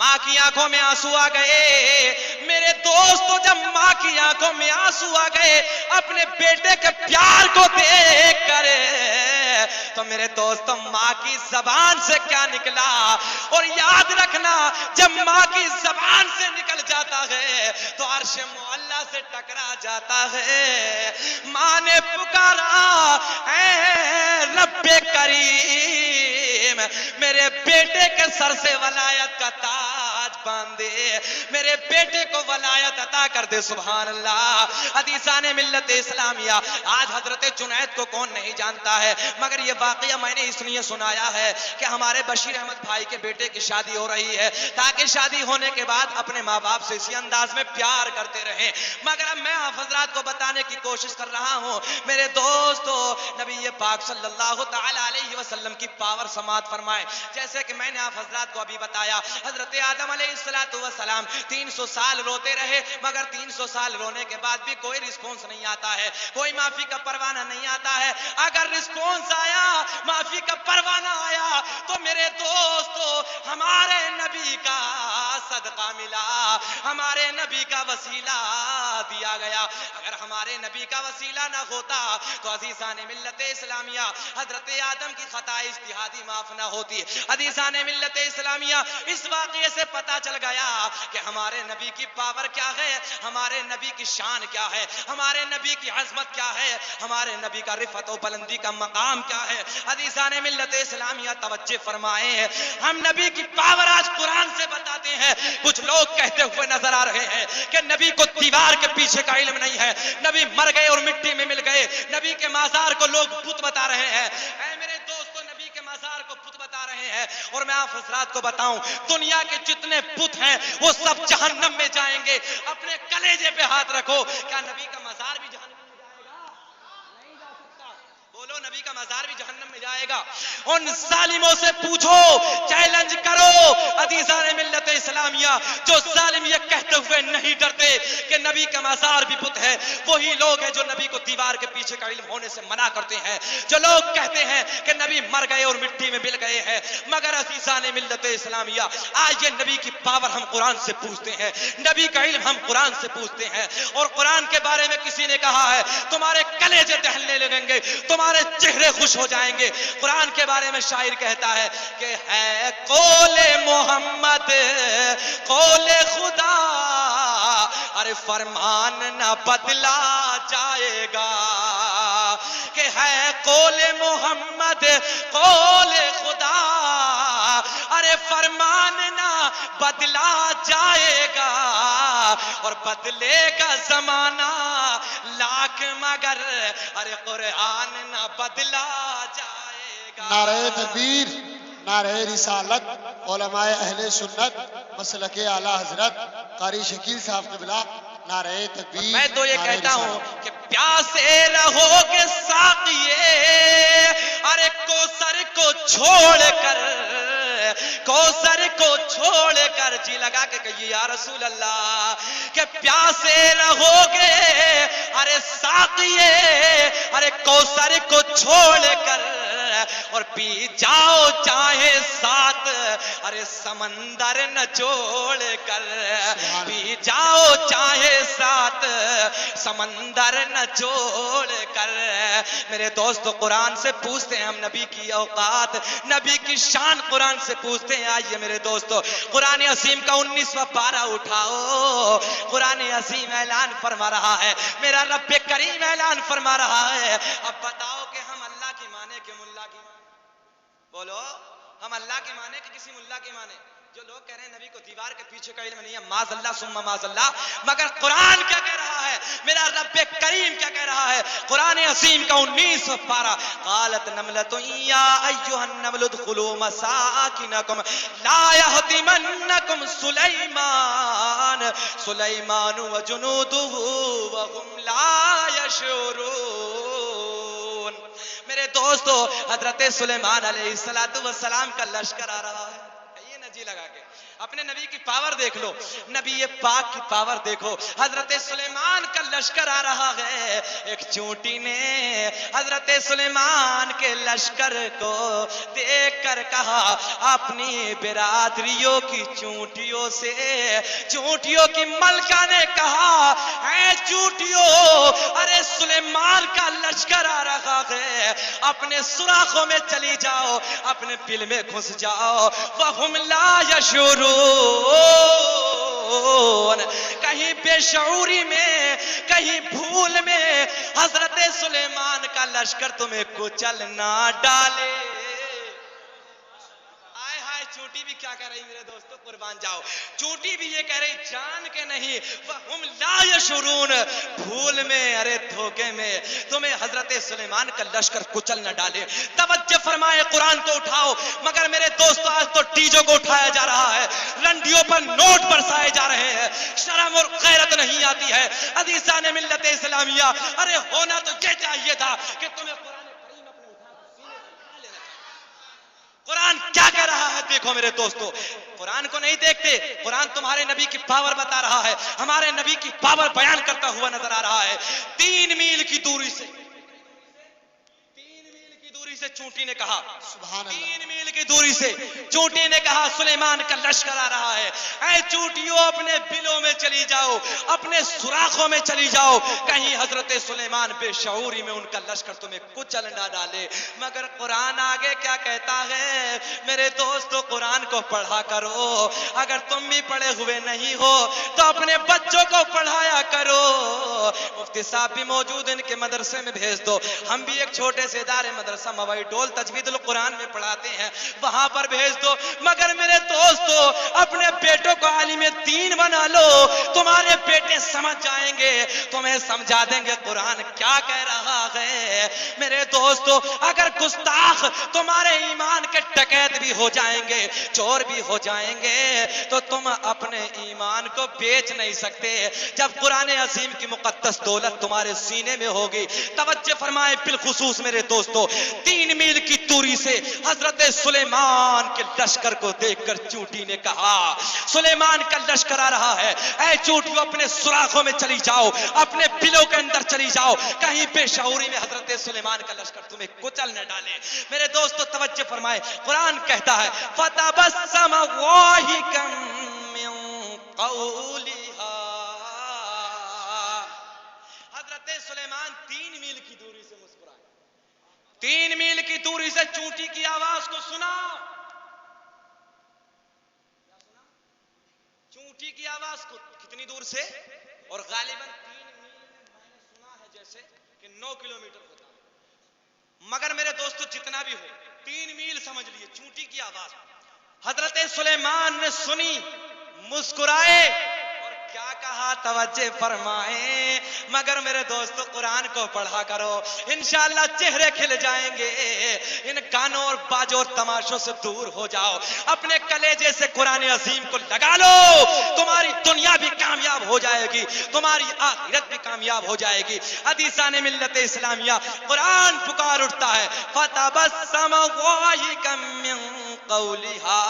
ماں کی آنکھوں میں آنسو آ گئے میرے دوستو. جب ماں کی آنکھوں میں آنسو آ گئے اپنے بیٹے کے پیار کو دیکھ کر تو میرے دوستو ماں کی زبان سے کیا نکلا. اور یاد رکھنا جب ماں کی زبان سے نکل جاتا ہے تو عرش معلیٰ سے ٹکرا جاتا ہے. ماں نے پکارا اے رب کریم میرے بیٹے کے سر سے ولایت کا تاج باندھ دے, میرے بیٹے کو ولایت عطا کر دے. سبحان اللہ. حدیثان ملت اسلامیہ. آج حضرت جنید کو کون نہیں جانتا ہے, مگر یہ واقعہ میں نے اس لیے سنایا ہے کہ ہمارے بشیر احمد بھائی کے بیٹے کی شادی ہو رہی ہے تاکہ شادی ہونے کے بعد اپنے ماں باپ سے اسی انداز میں پیار کرتے رہیں. مگر اب میں آپ حضرات کو بتانے کی کوشش کر رہا ہوں میرے دوستو نبی پاک صلی اللہ تعالی علیہ وسلم کی پاور سماعت فرمائے. جیسے کہ میں نے آپ حضرات کو ابھی بتایا حضرت آدم علیہ السلام 300 سال روتے رہے مگر 300 سال رونے کے بعد بھی کوئی رسپونس نہیں آتا ہے, کوئی معافی کا پروانہ نہیں آتا ہے. اگر رسپونس آیا معافی کا پروانہ آیا تو میرے دوستو ہمارے نبی کا صدقہ ملا, ہمارے نبی کا وسیلہ دیا گیا. اگر ہمارے نبی کا وسیلہ نہ ہوتا تو عزیزان ملت اسلامیہ حضرت آدم کی خطا اجتہادی معاف نہ ہوتی. عزیزان ملت اسلامیہ اس واقعے سے پتا چل گیا کہ ہمارے نبی کی پاور کیا ہے, ہمارے نبی کی شان کیا ہے, ہمارے نبی کی عظمت کیا ہے, ہمارے نبی کا رفعت و بلندی کا مقام کیا ہے. عزیزان ملت اسلامیہ توجہ فرمائیں, ہم نبی کی پاور آج قرآن سے بتاتے ہیں. کچھ لوگ کہتے ہوئے نظر آ رہے ہیں کہ نبی کو دیوار کے پیچھے کا علم نہیں ہے, نبی مر گئے اور مٹی میں مل گئے, نبی کے مزار کو لوگ بت بتا رہے ہیں. اے میرے دوستو نبی کے مزار کو بت بتا رہے ہیں اور میں آپ حضرات کو بتاؤں دنیا کے جتنے بت ہیں وہ سب جہنم میں جائیں گے. اپنے کلیجے پہ ہاتھ رکھو, کیا نبی کا مزار بھی جہنم میں جائے گا؟ نہیں جا سکتا. بولو نبی کا مزار بھی جہنم میں جائے گا. ان ظالموں سے پوچھو, چیلنج کرو عزیزان ملت اسلامیہ جو ظالم یہ کہتے ہوئے نہیں ڈرتے کہ نبی کا مزار بھی بت ہے, وہی لوگ ہیں جو نبی کو دیوار کے پیچھے کا علم ہونے سے منع کرتے ہیں, جو لوگ کہتے ہیں کہ نبی مر گئے اور مٹی میں مل گئے ہیں. مگر عزیزان ملت اسلامیہ آج یہ نبی کی پاور ہم قرآن سے پوچھتے ہیں, نبی کا علم ہم قرآن سے پوچھتے ہیں. اور قرآن کے بارے میں کسی نے کہا ہے تمہارے کلیجے دہلنے لگیں گے, تمہارے چہرے خوش ہو جائیں گے. قرآن کے بارے میں شاعر کہتا ہے کہ ہے قول محمد قول خدا, ارے فرمان نہ بدلا جائے گا. کہ ہے قول محمد قول خدا, ارے فرمان نہ بدلا جائے گا. اور بدلے گا زمانہ لاکھ مگر ارے قرآن نہ بدلا جائے گا. نعرہ تکبیر, نعرہ رسالت, علماء اہل سنت, مسلک اعلیٰ حضرت قاری شکیل صاحب قبلہ, نعرہ تکبیر. میں تو یہ کہتا ہوں کہ پیاسے رہو گے ساقیے, ارے کوثر کو چھوڑ کر, کوثر کو چھوڑ کر, جی لگا کے کہیے یا رسول اللہ, کہ پیاسے رہو گے ارے ساقیے, ارے کوثر کو چھوڑ کر, اور پی جاؤ چاہے ساتھ ارے سمندر نچوڑ کر, پی جاؤ چاہے ساتھ سمندر نچوڑ کر. میرے دوست قرآن سے پوچھتے ہیں ہم نبی کی اوقات, نبی کی شان قرآن سے پوچھتے ہیں. آئیے میرے دوستو قرآن عظیم کا 19واں پارہ اٹھاؤ. قرآن عظیم اعلان فرما رہا ہے, میرا رب کریم اعلان فرما رہا ہے. اب بتاؤ کہ ہم اللہ کی مانے کہ ملا کی مانے؟ بولو ہم اللہ کی مانے کہ کسی ملا کی مانے؟ جو لوگ کہہ رہے ہیں نبی کو دیوار کے پیچھے کا علم نہیں ہے, معاذ اللہ ثم معاذ اللہ, مگر قرآن کیا کہہ رہا ہے, میرا رب کریم کیا کہہ رہا ہے؟ قرآن عظیم کا 19واں پارہ, قالت نملۃ یا ایھا النمل ادخلوا مساکنکم لا یحطمنکم سلیمان, سلیمان وجنودہ وهم لا یشعرون. میرے دوستو حضرت سلیمان علیہ السلام کا لشکر آ رہا ہے, جی لگا کے. اپنے نبی کی پاور دیکھ لو، نبی پاک کی پاور دیکھو. حضرت سلیمان کا لشکر آ رہا ہے. ایک چونٹی نے حضرت سلیمان کے لشکر کو دیکھ کر کہا اپنی برادریوں کی چونٹیوں سے، چونٹیوں کی ملکہ نے کہا اے چونٹیوں، ارے سلیمان کا لشکر آ رہا ہے، اپنے سوراخوں میں چلی جاؤ، اپنے پل میں گھس جاؤ. وَهُمْ لَا يَشْعُرُونَ. کہیں بے شعوری میں، کہیں بھول میں حضرت سلیمان کا لشکر تمہیں کچل نہ ڈالے. آئے ہائے، چونٹی بھی کیا کہہ رہی میرے دوستو، قربان جاؤ، چونٹی بھی یہ کہہ رہی جان کے نہیں، وَهُمْ لَا يَشْعُرُونَ، بھول میں، ارے دھوکے میں تمہیں حضرت سلیمان کا لشکر کچل نہ ڈالے. توجہ فرمائے، قرآن کو اٹھاؤ. مگر میرے دوستو آج تو ٹیجوں کو اٹھایا جا رہا ہے، رنڈیوں پر نوٹ برسائے جا رہے ہیں، شرم اور غیرت نہیں آتی ہے. عزیزان ملت اسلامیہ، ارے ہونا تو یہ چاہیے تھا کہ تمہیں قرآن کریم اپنے اٹھا کر سینے سے لگا لینا چاہیے. قرآن کیا کہہ رہا ہے دیکھو میرے دوستو. قرآن کو نہیں دیکھتے، قرآن تمہارے نبی کی پاور بتا رہا ہے، ہمارے نبی کی پاور بیان کرتا ہوا نظر آ رہا ہے. 3 میل کی دوری سے، 3 میل کی دوری سے چونٹی نے کہا، سبحان اللہ. 3 میل کی دوری سے چونٹی نے کہا سلیمان کا لشکر آ رہا ہے. اے چونٹیوں، اپنے بلوں میں چلی جاؤ، اپنے سوراخوں میں چلی جاؤ، کہیں حضرت سلیمان بے شعوری میں ان کا لشکر تمہیں کچل نہ ڈالے. مگر قرآن آگے کیا کہتا ہے میرے دوستو، قرآن کو پڑھا کرو. اگر تم بھی پڑھے ہوئے نہیں ہو تو اپنے بچوں کو پڑھایا کرو. مفتی صاحب بھی موجود، ان کے مدرسے میں بھیج دو. ہم بھی ایک چھوٹے سے ادارے مدرسہ موائی ڈول تجوید القرآن میں پڑھاتے ہیں، وہاں پر بھیج دو. مگر میرے دوستو، اپنے بیٹوں کو عالم دین بنا لو، تمہارے بیٹے سمجھ جائیں گے، تمہیں سمجھا دیں گے قرآن کیا کہہ رہا ہے. میرے دوستو، اگر گستاخ تمہارے ایمان کے ڈکیت بھی ہو جائیں گے، چور بھی ہو جائیں گے، تو تم اپنے ایمان کو بیچ نہیں سکتے جب قرآن عظیم کی مقدس دولت تمہارے سینے میں ہوگی. توجہ فرمائے، بالخصوص میرے دوستو، 3 میل کی دوری سے حضرت سلیمان کے لشکر کو دیکھ کر چونٹی نے کہا سلیمان کا لشکر آ رہا ہے. اے چونٹیوں، اپنے سوراخوں میں چلی جاؤ، اپنے بلوں کے اندر چلی جاؤ، کہیں بے شعوری میں حضرت سلیمان کا لشکر تمہیں کچل نہ ڈالے. میرے دوستو توجہ فرمائے، قرآن کہتا ہے فَتَبَسَّمَ ضَاحِكًا مِّن قَوْلِهَا. حضرت سلیمان 3 میل کی دوری سے مسکرائے. 3 میل کی دوری سے چونٹی کی آواز کو سنا. چونٹی کی آواز کو کتنی دور سے؟ اور غالباً 3 میل میں نے سنا ہے جیسے کہ 9 کلومیٹر ہوتا ہے. مگر میرے دوستو جتنا بھی ہو، 3 میل سمجھ لیے چونٹی کی آواز. حضرت سلیمان نے سنی، مسکرائے اور کیا کہا توجہ فرمائیں. مگر میرے دوستو قرآن کو پڑھا کرو، انشاءاللہ چہرے کھل جائیں گے. ان گانوں اور باجوں اور تماشوں سے دور ہو جاؤ، اپنے کلیجے سے قرآن عظیم کو لگا لو. تمہاری دنیا بھی کامیاب ہو جائے گی، تمہاری آخرت بھی کامیاب ہو جائے گی. حدیثان ملت اسلامیہ، قرآن پکار اٹھتا ہے فَتَبَسَّمَ ضَاحِكًا مِّن قَوْلِهَا.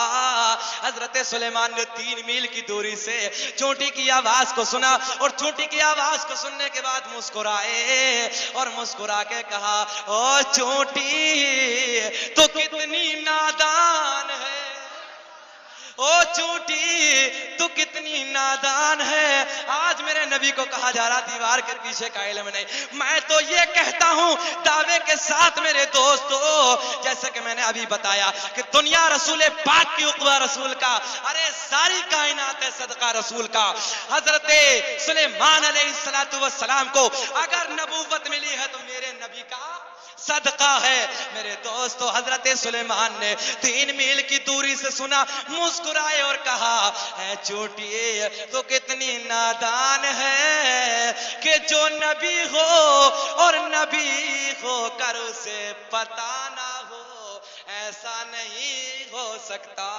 حضرت سلیمان نے 3 میل کی دوری سے چونٹی کی آواز کو سنا اور چونٹی کی آواز کو سننے کے بعد مسکرائے اور مسکرا کے کہا او چونٹی تو کتنی نادان ہے، او چونٹی تو کتنی نادان ہے. آج میرے نبی کو کہا جا رہا دیوار کے پیچھے کا علم نہیں. میں تو یہ کہتا ہوں دعوے کے ساتھ میرے دوستو، جیسے کہ میں نے ابھی بتایا کہ دنیا رسول پاک کی عقبہ رسول کا، ارے ساری کائنات ہے صدقہ رسول کا. حضرت سلیمان علیہ السلام کو اگر نبوت ملی ہے تو میرے نبی کا صدقہ ہے. میرے دوستو، حضرت سلیمان نے 3 میل کی دوری سے سنا، مسکرائے اور کہا اے چونٹی تو کتنی نادان ہے کہ جو نبی ہو اور نبی ہو کر اسے پتا نہ ہو، ایسا نہیں ہو سکتا.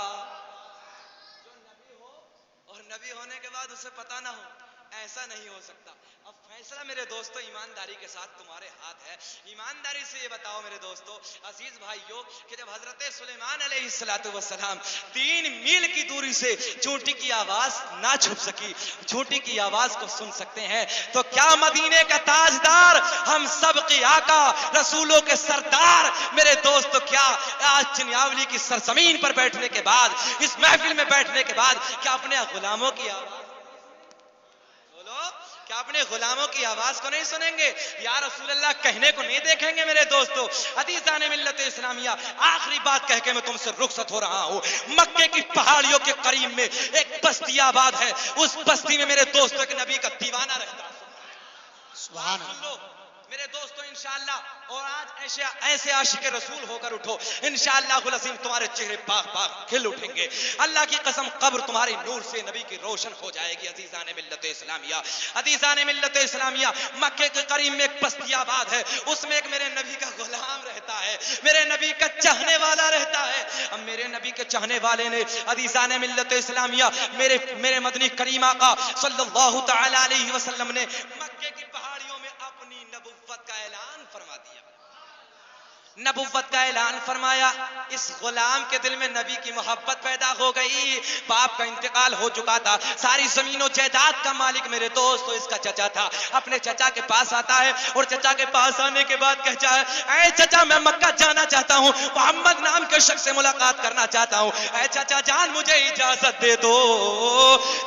جو نبی ہو اور نبی ہونے کے بعد اسے پتا نہ ہو، ایسا نہیں ہو سکتا. اب فیصلہ میرے دوستو ایمانداری کے ساتھ تمہارے ہاتھ ہے. ایمانداری سے یہ بتاؤ میرے دوستو عزیز بھائیو کہ جب حضرت سلیمان علیہ السلام 3 میل کی دوری سے چونٹی کی آواز نہ چھپ سکی, چونٹی کی آواز کو سن سکتے ہیں, تو کیا مدینے کا تاجدار, ہم سب کی آقا, رسولوں کے سردار میرے دوستو, کیا آج چنیاولی کی سرزمین پر بیٹھنے کے بعد, اس محفل میں بیٹھنے کے بعد, کیا اپنے غلاموں کی آواز, بولو, کیا اپنے غلاموں کی آواز کو نہیں سنیں گے؟ یا رسول اللہ کہنے کو نہیں دیکھیں گے میرے دوستو؟ عزیزان ملت اسلامیہ, آخری بات کہہ کے میں تم سے رخصت ہو رہا ہوں. مکے کی پہاڑیوں کے قریب میں ایک بستی آباد ہے, اس بستی میں میرے دوستو ایک نبی کا دیوانہ رہتا ہے. سبحان سن اللہ. لو میرے دوستو انشاءاللہ, اور آج ایسے عاشق رسول ہو کر اٹھو, انشاءاللہ العظیم تمہارے چہرے باغ باغ کھل اٹھیں گے. اللہ کی قسم قبر تمہاری نور سے نبی کی روشن ہو جائے گی. عزیزان ملت اسلامیہ, عزیزان ملت اسلامیہ, مکے کے قریب میں ایک بستی آباد ہے, اس میں ایک میرے نبی کا غلام رہتا ہے, میرے نبی کا چاہنے والا رہتا ہے. اب میرے نبی کے چاہنے والے نے عزیزان ملت اسلامیہ میرے مدنی کریم آقا صلی اللہ تعالی علیہ وسلم نے مکے کی پہاڑیوں میں اپنی نبوت کا اعلان فرما دیا, نبوت کا اعلان فرمایا. اس غلام کے دل میں نبی کی محبت پیدا ہو گئی. باپ کا انتقال ہو چکا تھا, ساری زمین و جائیداد کا مالک میرے دوست اس کا چچا تھا. اپنے چچا کے پاس آتا ہے, اور چچا کے پاس آنے کے بعد کہتا ہے, اے چچا میں مکہ جانا چاہتا ہوں, محمد نام کے شخص سے ملاقات کرنا چاہتا ہوں, اے چچا جان مجھے اجازت دے دو.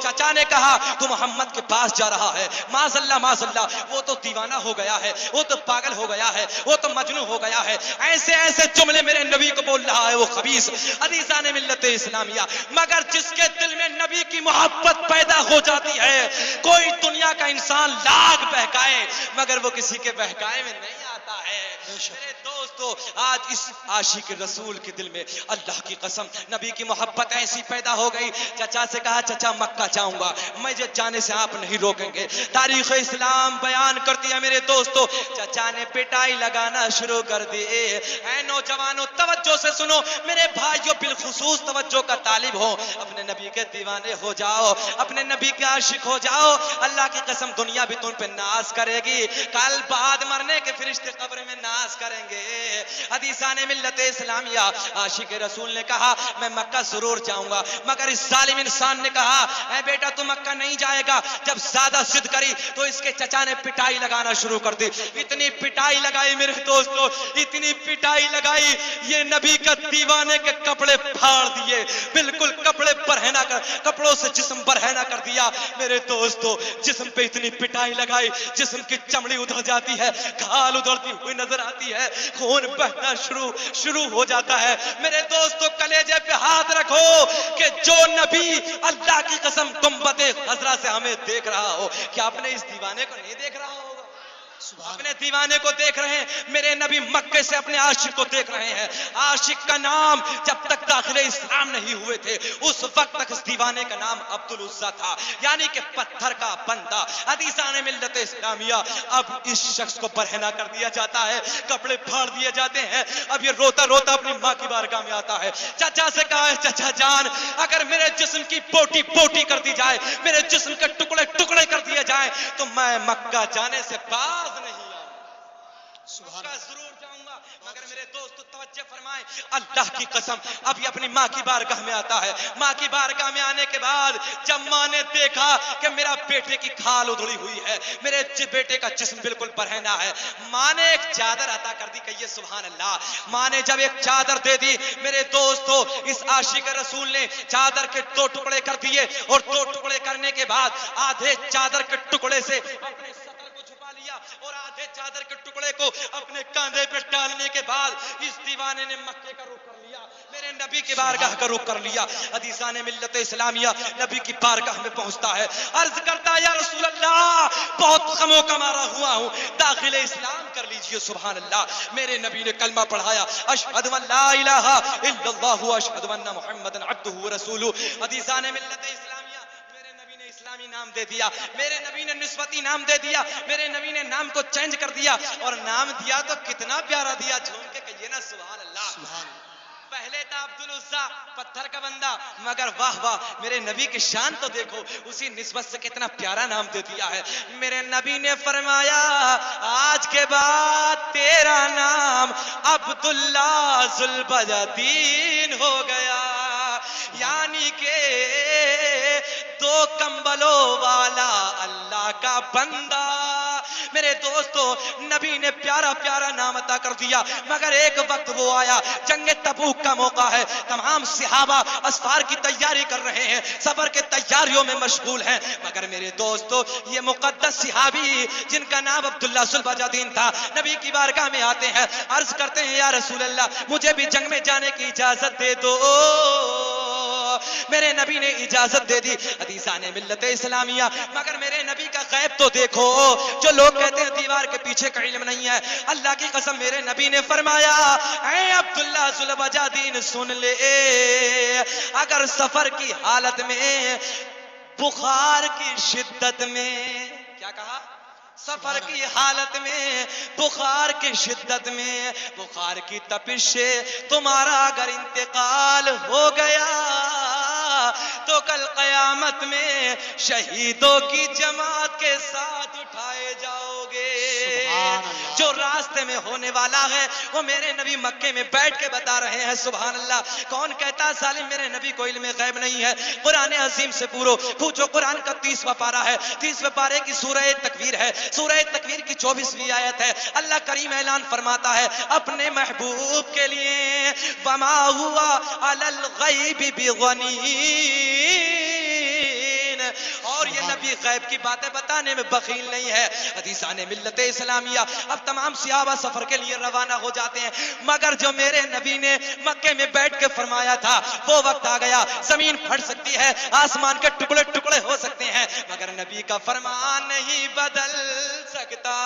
چچا نے کہا تو محمد کے پاس جا رہا ہے, معاذ اللہ, وہ تو دیوانہ ہو گیا ہے, وہ تو پاگل ہو گیا ہے, وہ تو مجنون ہو گیا ہے. ایسے ایسے جملے میرے نبی کو بول رہا ہے وہ خبیث. عزیزان ملت اسلامیہ, مگر جس کے دل میں نبی کی محبت پیدا ہو جاتی ہے, کوئی دنیا کا انسان لاکھ بہکائے مگر وہ کسی کے بہکائے میں نہیں آتا ہے. میرے دوستو, آج اس عاشق رسول کے دل میں اللہ کی قسم نبی کی محبت ایسی پیدا ہو گئی. چچا سے کہا چچا مکہ جاؤں گا, مجھے جانے سے آپ نہیں روکیں گے. تاریخ اسلام بیان کرتی ہے میرے دوستو, چچا نے پٹائی لگانا شروع کر دی. اے نوجوانوں توجہ سے سنو, میرے بھائیوں بالخصوص توجہ کا طالب ہو, اپنے نبی کے دیوانے ہو جاؤ, اپنے نبی کے عاشق ہو جاؤ. اللہ کی قسم دنیا بھی تم پہ ناز کرے گی, کل بعد مرنے کے فرشتے قبر میں ناز کریں گے. حدیثان ملت اسلامیہ, عاشق رسول نے کہا میں مکہ ضرور جاؤں گا, مگر اس ظالم انسان نے کہا اے بیٹا تو مکہ نہیں جائے گا. جب زیادہ ضد کری تو اس کے چچا نے پٹائی لگانا شروع کر دی. اتنی پٹائی لگائی میرے دوستو, اتنی پٹائی لگائی, یہ نبی کا دیوانے کے کپڑے پھاڑ دیے, بالکل کپڑے پرہنا کر, کپڑوں سے جسم پرہنا کر دیا. میرے دوستو جسم پہ اتنی پٹائی لگائی, جسم کی چمڑی ادھر جاتی ہے, کھال ادھرتی ہوئی نظر آتی ہے, خون بہنا شروع ہو جاتا ہے. میرے دوستو کلیجے پہ ہاتھ رکھو کہ جو نبی اللہ کی قسم گنبد خضرا سے ہمیں دیکھ رہا ہو, کیا اپنے اس دیوانے کو نہیں دیکھ رہا ہوگا؟ اپنے دیوانے کو دیکھ رہے ہیں. میرے نبی مکے سے اپنے عاشق کو دیکھ رہے ہیں. عاشق کا نام جب تک داخل اسلام نہیں ہوئے تھے اس وقت تک اس دیوانے کا نام عبد العزہ تھا, یعنی کہ پتھر کا بندہ. حدیثان ملت اسلامیہ, اب اس شخص کو برہنہ کر دیا جاتا ہے, کپڑے پھاڑ دیے جاتے ہیں. اب یہ روتا روتا اپنی ماں کی بارگاہ میں آتا ہے. چچا سے کہا ہے چچا جان اگر میرے جسم کی بوٹی بوٹی کر دی جائے, میرے جسم کے ٹکڑے ٹکڑے کر دیے جائیں تو میں مکہ جانے سے باز نہیں آؤں, مکہ ضرور جاؤں گا. مگر میرے دوست توجہ فرمائیں, اللہ کی قسم اب یہ اپنی ماں کی بارگاہ میں آتا ہے. ماں کی بارگاہ میں آنے کے بعد جب ماں نے دیکھا کہ میرا بیٹے کی کھال ادھڑی ہوئی ہے, میرے بیٹے کا جسم بالکل برہنہ ہے, ماں نے ایک چادر عطا کر دی. کہیے سبحان اللہ. ماں نے جب ایک چادر دے دی میرے دوستو, اس عاشق رسول نے چادر کے 2 ٹکڑے کر دیے, اور 2 ٹکڑے کرنے کے بعد آدھے چادر کے ٹکڑے سے اپنے سطر کو چھپا لیا, اور آدھے چادر کے ٹکڑے کو اپنے کاندھے پہ ڈالنے کے بعد اس دیوانے نے مکے کا رخ کر لیا, میرے نبی کی بارگاہ کا رخ کر لیا. حدیثان ملت اسلامیہ نبی کی بارگاہ میں پہنچتا ہے, عرض کرتا ہے یا رسول اللہ بہت غموں کا مارا ہوا ہوں, داخل اسلام کر لیجئے. سبحان اللہ. میرے نبی نے کلمہ پڑھایا, اشہد ان لا الہ الا اللہ واشہد ان محمدا عبدہ ورسولہ. حدیثان ملت اسلامیہ, اسلامی نام دے دیا, میرے نبی نے نسبتی نام دے دیا, میرے نبی نے نام کو چینج کر دیا, اور نام دیا تو کتنا پیارا دیا, جھوم کے کہیے نا سبحان اللہ. پہلے کہتا عبد العزا پتھر کا بندہ، مگر واہ واہ میرے نبی کی شان تو دیکھو، اسی نسبت سے کتنا پیارا نام دے دیا ہے۔ میرے نبی نے فرمایا آج کے بعد تیرا نام عبداللہ ذوالبجدین ہو گیا، یعنی کہ دو کمبلوں والا اللہ کا بندہ۔ میرے دوستو نبی نے پیارا پیارا نام عطا کر دیا، مگر ایک وقت وہ آیا، جنگ تبوک کا موقع ہے، تمام صحابہ اسفار کی تیاری کر رہے ہیں، سفر کے تیاریوں میں مشغول ہیں، مگر میرے دوستو یہ مقدس صحابی جن کا نام عبداللہ ذوالبجدین تھا نبی کی بارگاہ میں آتے ہیں، عرض کرتے ہیں یا رسول اللہ مجھے بھی جنگ میں جانے کی اجازت دے دو۔ میرے نبی نے اجازت دے دی، حدیثان ملت اسلامیہ، مگر میرے نبی کا غیب تو دیکھو، جو لوگ کہتے ہیں دیوار کے پیچھے کا علم نہیں ہے، اللہ کی قسم میرے نبی نے فرمایا اے عبداللہ ذوالبجدین سن لے، اگر سفر کی حالت میں بخار کی شدت میں، کیا کہا؟ سفر کی حالت میں بخار کی شدت میں، بخار کی تپش سے تمہارا اگر انتقال ہو گیا تو کل قیامت میں شہیدوں کی جماعت کے ساتھ اٹھائے جاؤ گے۔ جو راستے میں ہونے والا ہے وہ میرے نبی مکے میں بیٹھ کے بتا رہے ہیں، سبحان اللہ۔ کون کہتا ظالم میرے نبی کو علم غیب نہیں ہے؟ قرآن عظیم سے پوچھو، قرآن کا 30واں پارہ ہے، 30ویں پارے کی سورہ تکویر ہے، سورہ تکویر کی 24ویں آیت ہے، اللہ کریم اعلان فرماتا ہے اپنے محبوب کے لیے وما ہوا علی الغیب بضنین، اور یہ نبی غیب کی باتیں بتانے میں بخیل نہیں ہے۔ حدیثان ملت اسلامیہ، اب تمام صحابہ سفر کے لیے روانہ ہو جاتے ہیں، مگر جو میرے نبی نے مکے میں بیٹھ کے فرمایا تھا وہ وقت آ گیا، زمین پھٹ سکتی ہے، آسمان کے ٹکڑے ٹکڑے ہو سکتے ہیں، مگر نبی کا فرمان نہیں بدل سکتا۔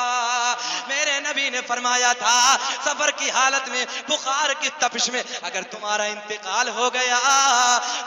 میرے نبی نے فرمایا تھا سفر کی حالت میں بخار کی تپش میں اگر تمہارا انتقال ہو گیا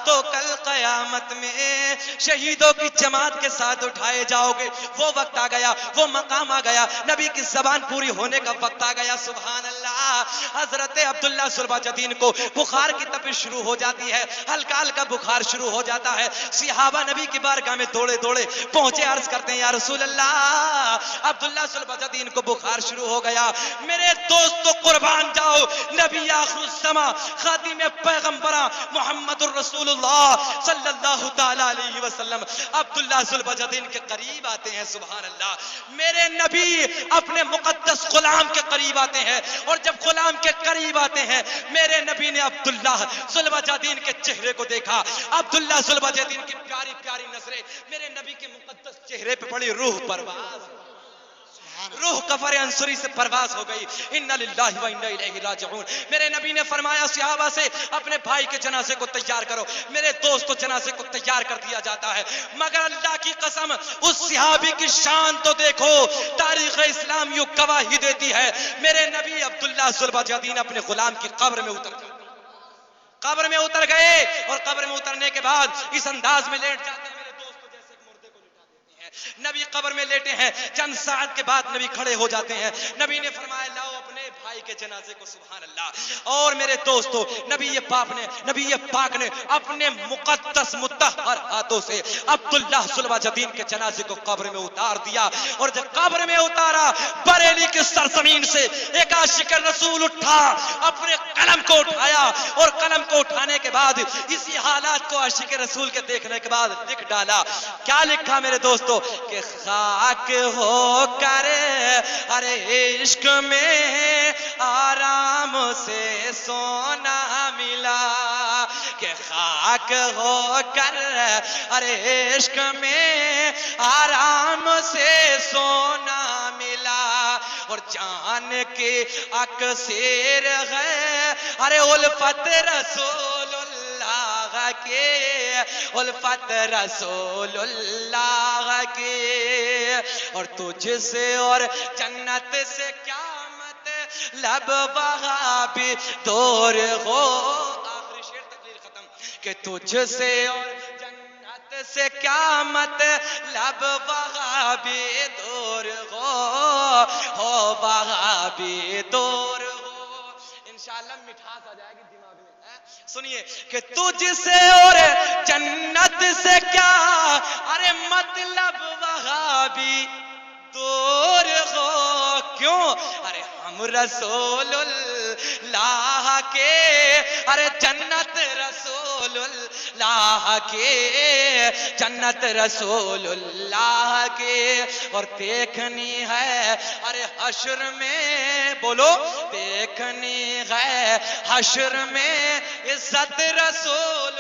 تو کل قیامت میں شہیدوں کی جماعت کے ساتھ اٹھائے جاؤ گے۔ وہ وقت آ گیا، وہ مقام آ گیا، نبی کی زبان پوری ہونے کا وقت آ گیا، سبحان اللہ۔ حضرت عبداللہ ذوالبجدین کو بخار کی تپش شروع ہو جاتی ہے، ہلکا ہلکا بخار شروع ہو جاتا ہے، صحابہ نبی کی بارگاہ میں دوڑے دوڑے پہنچے، عرض کرتے ہیں یا رسول اللہ عبداللہ ذوالبجدین کو بخار شروع ہو گیا۔ میرے دوستو قربان جاؤ، نبی آخر الزمان خاتم پیغمبراں محمد الرسول اللہ صلی اللہ تعالی علیہ وسلم عبداللہ ذوالبجدین کے قریب آتے ہیں، سبحان اللہ۔ میرے نبی اپنے مقدس غلام کے قریب آتے ہیں، اور جب غلام کے قریب آتے ہیں میرے نبی نے عبداللہ ذوالبجدین کے چہرے کو دیکھا، عبداللہ ذوالبجدین کی پیاری پیاری نظریں میرے نبی کے مقدس چہرے پہ پڑی، روح پرواز، روح کفر انصری سے پرواز ہو گئی، انا للہ و انا الیہ راجعون۔ میرے نبی نے فرمایا صحابہ سے اپنے بھائی کے جنازے کو تیار کرو، میرے دوستو جنازے کو تیار کر دیا جاتا ہے، مگر اللہ کی قسم اس صحابی کی شان تو دیکھو، تاریخ اسلام یوں گواہی دیتی ہے، میرے نبی عبداللہ ذوالبجدین اپنے غلام کی قبر میں اتر گئے، قبر میں اتر گئے، اور قبر میں اترنے کے بعد اس انداز میں لیٹ جاتے ہیں میرے دوستو جیسے ایک مردے کو لٹا دیتے ہیں۔ نبی قبر میں لیٹے ہیں، چند ساعت کے بعد نبی کھڑے ہو جاتے ہیں، نبی نے فرمایا لاؤ اپنے بھائی کے جنازے کو، سبحان اللہ۔ اور میرے دوستو نبی پاک نے اپنے مقدس مطہر ہاتھوں سے عبداللہ ذوالبجدین کے جنازے کو قبر میں اتار دیا، اور جب قبر میں اتارا بریلی کی سرزمین سے ایک عاشق رسول اٹھا، اپنے قلم کو اٹھایا، اور قلم کو اٹھانے کے بعد اسی حالات کو عاشق رسول کے دیکھنے کے بعد لکھ ڈالا۔ کیا لکھا میرے دوستو کہ خاک ہو کر ہر عشق میں آرام سے سونا ملا، کہ خاک ہو کر ہر عشق میں آرام سے سونا ملا، اور جان کے اکثر ہے ارے الفت رسول اللہ کے، الفت رسول اللہ کے، اور تجھ سے اور جنت سے کیا مطلب وہاں بھی دور ہو۔ آخری شعر تقریر ختم، کہ تجھ سے اور جنت سے کیا مطلب وہاں بھی دور ہو وہاں بھی دور ہو۔ انشاءاللہ مٹھاس آ جائے گی دماغ میں، سنیے کہ تجھ سے اور جنت سے کیا ارے مطلب وہاں بھی دور ہو کیوں ارے ہم رسول اللہ کے ارے جنت رسول اللہ کے جنت رسول اللہ کے اور دیکھنی ہے ارے حشر میں بولو دیکھنی ہے حشر میں عزت رسول